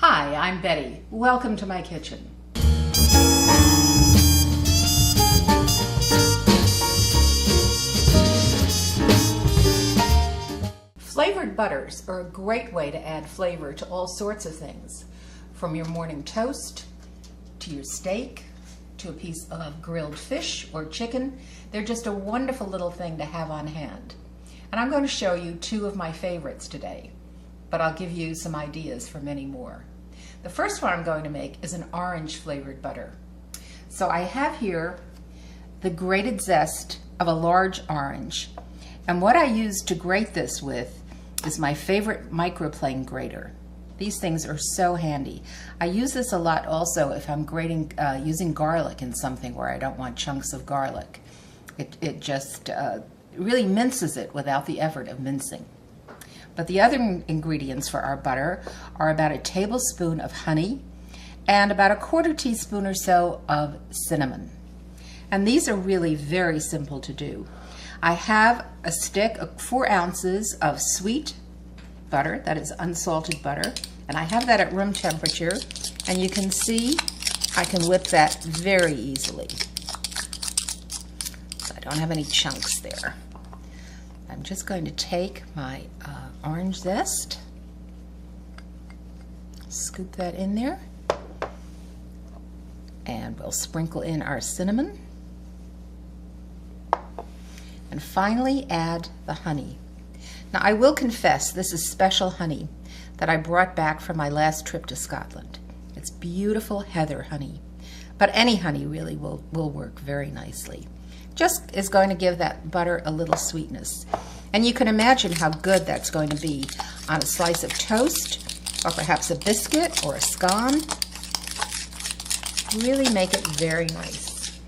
Hi, I'm Betty. Welcome to my kitchen. Flavored butters are a great way to add flavor to all sorts of things, from your morning toast, to your steak, to a piece of grilled fish or chicken. They're just a wonderful little thing to have on hand. And I'm going to show you two of my favorites today, but I'll give you some ideas for many more. The first one I'm going to make is an orange flavored butter. So I have here the grated zest of a large orange. And what I use to grate this with is my favorite microplane grater. These things are so handy. I use this a lot also if I'm grating, using garlic in something where I don't want chunks of garlic. It just really minces it without the effort of mincing. But the other ingredients for our butter are about a tablespoon of honey and about a quarter teaspoon or so of cinnamon. And these are really very simple to do. I have a stick of 4 ounces of sweet butter, that is unsalted butter, and I have that at room temperature, and you can see I can whip that very easily. So I don't have any chunks there. I'm just going to take my orange zest, scoop that in there, and we'll sprinkle in our cinnamon, and finally add the honey. Now I will confess this is special honey that I brought back from my last trip to Scotland. It's beautiful heather honey, but any honey really will work very nicely. Just is going to give that butter a little sweetness. And you can imagine how good that's going to be on a slice of toast, or perhaps a biscuit or a scone. Really make it very nice.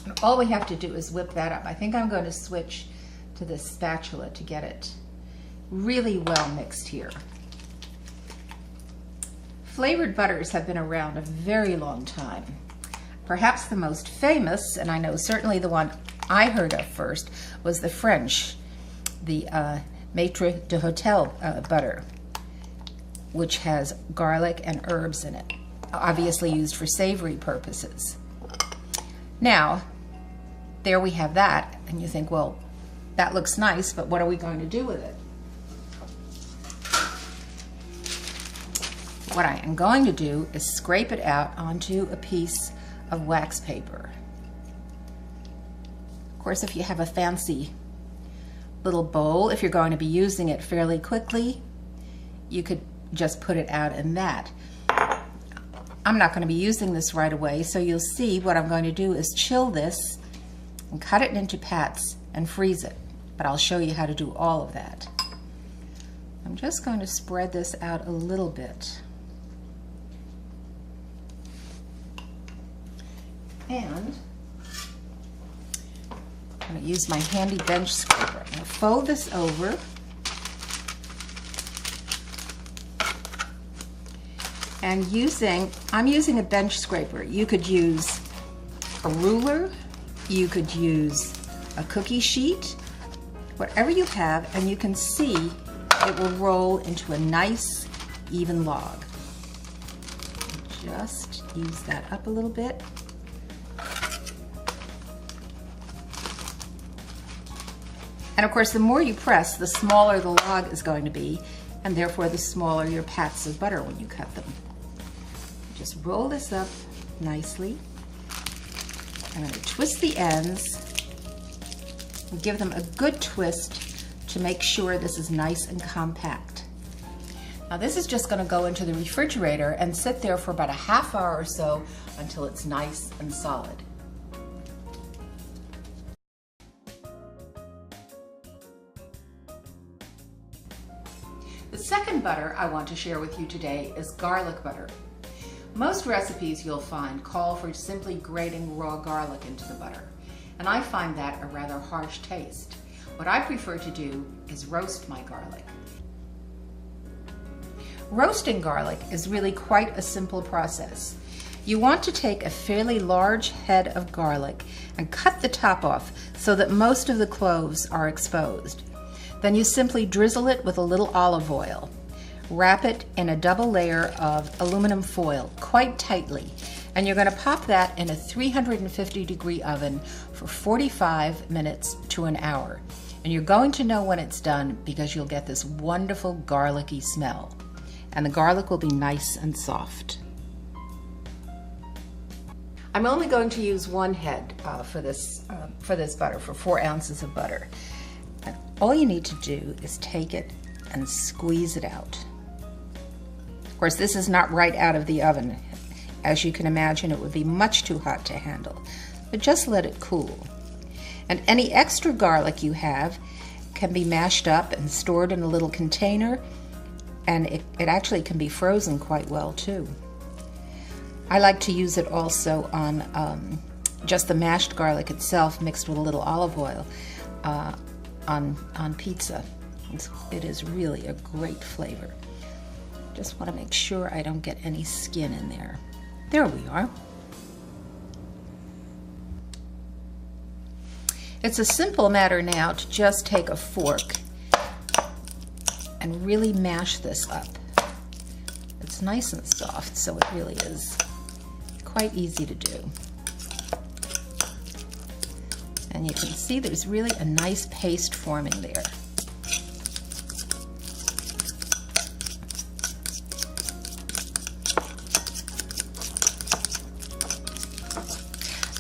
And all we have to do is whip that up. I think I'm going to switch to this spatula to get it really well mixed here. Flavored butters have been around a very long time. Perhaps the most famous, and I know certainly the one I heard of first, was the French, the Maître d'Hôtel butter, which has garlic and herbs in it, obviously used for savory purposes. Now, there we have that, and you think, well, that looks nice, but what are we going to do with it? What I am going to do is scrape it out onto a piece of wax paper. Of course, if you have a fancy little bowl, if you're going to be using it fairly quickly, you could just put it out in that. I'm not going to be using this right away, so you'll see what I'm going to do is chill this and cut it into pats and freeze it. But I'll show you how to do all of that. I'm just going to spread this out a little bit. And I'm going to use my handy bench scraper. I'm going to fold this over. And I'm using a bench scraper. You could use a ruler, you could use a cookie sheet, whatever you have, and you can see it will roll into a nice, even log. Just ease that up a little bit. And of course, the more you press, the smaller the log is going to be, and therefore the smaller your pats of butter when you cut them. Just roll this up nicely. I'm going to twist the ends and give them a good twist to make sure this is nice and compact. Now this is just going to go into the refrigerator and sit there for about a half hour or so until it's nice and solid. The second butter I want to share with you today is garlic butter. Most recipes you'll find call for simply grating raw garlic into the butter, and I find that a rather harsh taste. What I prefer to do is roast my garlic. Roasting garlic is really quite a simple process. You want to take a fairly large head of garlic and cut the top off so that most of the cloves are exposed. Then you simply drizzle it with a little olive oil. wrap it in a double layer of aluminum foil quite tightly. And you're going to pop that in a 350-degree oven for 45 minutes to an hour. And you're going to know when it's done because you'll get this wonderful garlicky smell. And the garlic will be nice and soft. I'm only going to use one head for this butter, for 4 ounces of butter. And all you need to do is take it and squeeze it out. Of course, this is not right out of the oven. As you can imagine, it would be much too hot to handle, but just let it cool. And any extra garlic you have can be mashed up and stored in a little container, and it actually can be frozen quite well too. I like to use it also on just the mashed garlic itself mixed with a little olive oil on pizza. It is really a great flavor. Just want to make sure I don't get any skin in there. There we are. It's a simple matter now to just take a fork and really mash this up. It's nice and soft, so it really is quite easy to do. And you can see there's really a nice paste forming there.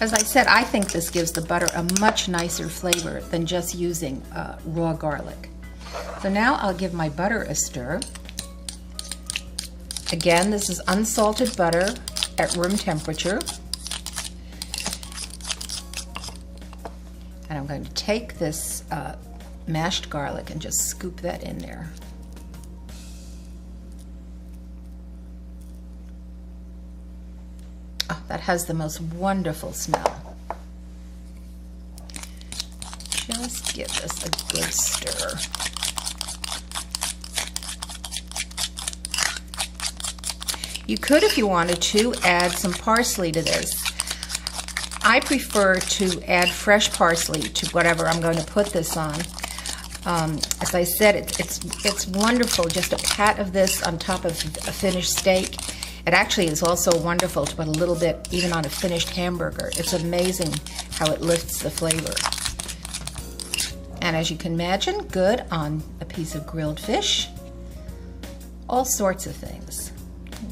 As I said, I think this gives the butter a much nicer flavor than just using raw garlic. So now I'll give my butter a stir. Again, this is unsalted butter at room temperature. And I'm going to take this mashed garlic and just scoop that in there. Oh, that has the most wonderful smell. Just give this a good stir. You could, if you wanted to, add some parsley to this. I prefer to add fresh parsley to whatever I'm going to put this on. As I said, it's wonderful, just a pat of this on top of a finished steak. It actually is also wonderful to put a little bit even on a finished hamburger. It's amazing how it lifts the flavor. And as you can imagine, good on a piece of grilled fish. All sorts of things.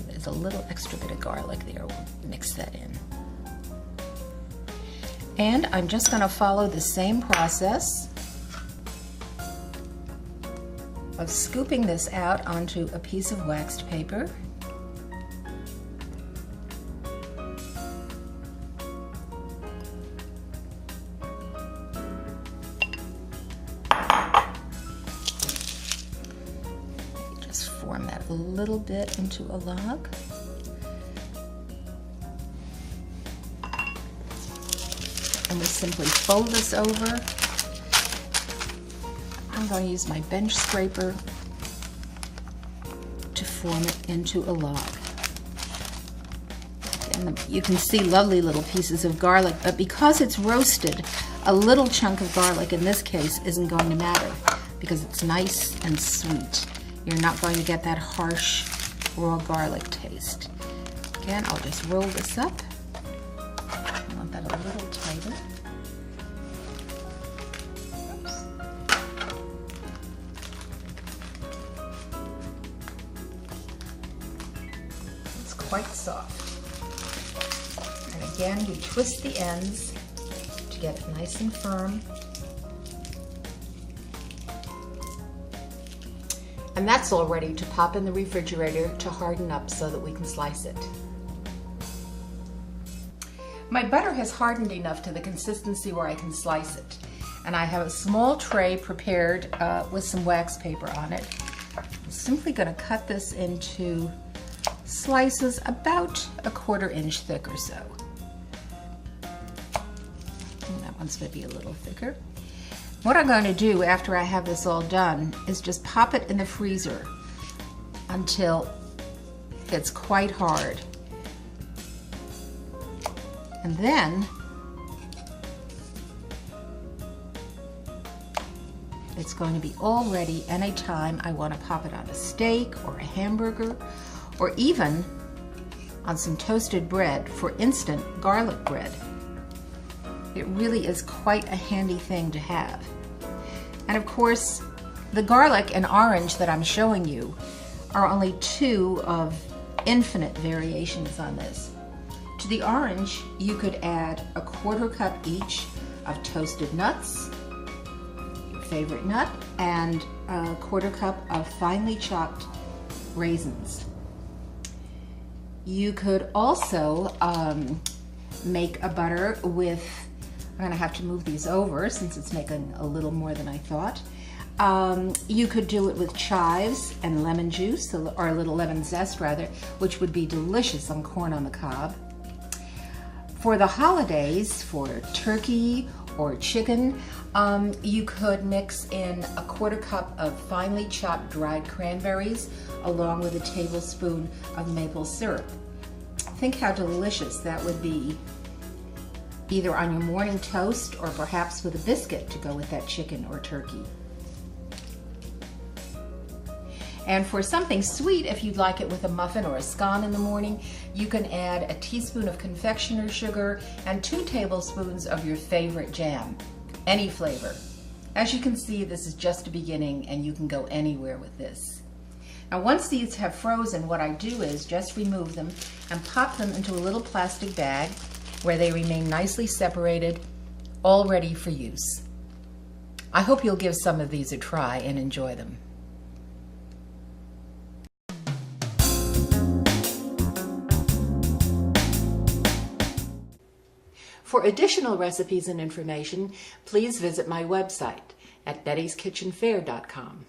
There's a little extra bit of garlic there. We'll mix that in. And I'm just going to follow the same process of scooping this out onto a piece of waxed paper. Just form that a little bit into a log. And we simply fold this over. I'm going to use my bench scraper to form it into a log. And you can see lovely little pieces of garlic, but because it's roasted, a little chunk of garlic in this case isn't going to matter because it's nice and sweet. You're not going to get that harsh raw garlic taste. Again, I'll just roll this up. I want that a little tighter. Quite soft. And again, we twist the ends to get it nice and firm. And that's all ready to pop in the refrigerator to harden up so that we can slice it. My butter has hardened enough to the consistency where I can slice it. And I have a small tray prepared with some wax paper on it. I'm simply going to cut this into slices about 1/4 inch thick or so. And that one's maybe a little thicker. What I'm going to do after I have this all done is just pop it in the freezer until it's quite hard. And then It's going to be all ready anytime I want to pop it on a steak or a hamburger, or even on some toasted bread for instant garlic bread. It really is quite a handy thing to have. And of course, the garlic and orange that I'm showing you are only two of infinite variations on this. To the orange, you could add a 1/4 cup each of toasted nuts, your favorite nut, and a 1/4 cup of finely chopped raisins. You could also make a butter with, I'm gonna have to move these over since it's making a little more than I thought. You could do it with chives and lemon juice, or a little lemon zest rather, which would be delicious on corn on the cob. For the holidays, for turkey or chicken, you could mix in a 1/4 cup of finely chopped dried cranberries along with a tablespoon of maple syrup. Think how delicious that would be, either on your morning toast or perhaps with a biscuit to go with that chicken or turkey. And for something sweet, if you'd like it with a muffin or a scone in the morning, you can add a teaspoon of confectioner's sugar and 2 tablespoons of your favorite jam, any flavor. As you can see, this is just a beginning and you can go anywhere with this. Now once these have frozen, what I do is just remove them and pop them into a little plastic bag where they remain nicely separated, all ready for use. I hope you'll give some of these a try and enjoy them. For additional recipes and information, please visit my website at bettyskitchenfare.com.